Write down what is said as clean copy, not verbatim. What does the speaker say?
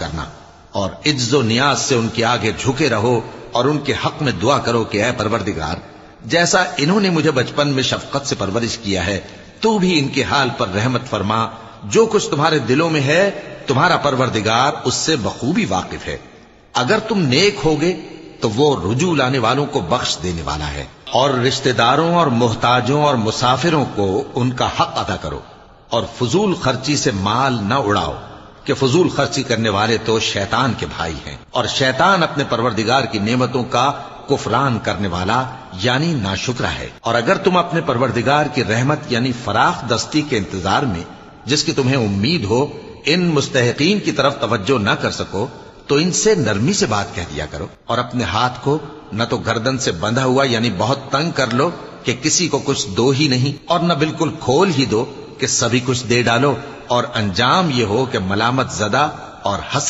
کرنا، اور عجز و نیاز سے ان کے آگے جھکے رہو اور ان کے حق میں دعا کرو کہ اے پروردگار، جیسا انہوں نے مجھے بچپن میں شفقت سے پرورش کیا ہے، تو بھی ان کے حال پر رحمت فرما۔ جو کچھ تمہارے دلوں میں ہے تمہارا پروردگار اس سے بخوبی واقف ہے۔ اگر تم نیک ہوگے تو وہ رجوع لانے والوں کو بخش دینے والا ہے، اور رشتہ داروں اور محتاجوں اور مسافروں کو ان کا حق ادا کرو، اور فضول خرچی سے مال نہ اڑاؤ، کہ فضول خرچی کرنے والے تو شیطان کے بھائی ہیں، اور شیطان اپنے پروردگار کی نعمتوں کا کفران کرنے والا یعنی ناشکرا ہے۔ اور اگر تم اپنے پروردگار کی رحمت یعنی فراخ دستی کے انتظار میں، جس کی تمہیں امید ہو، ان مستحقین کی طرف توجہ نہ کر سکو تو ان سے نرمی سے بات کہہ دیا کرو، اور اپنے ہاتھ کو نہ تو گردن سے بندھا ہوا یعنی بہت تنگ کر لو کہ کسی کو کچھ دو ہی نہیں، اور نہ بالکل کھول ہی دو کہ سبھی کچھ دے ڈالو، اور انجام یہ ہو کہ ملامت زدہ اور حسرت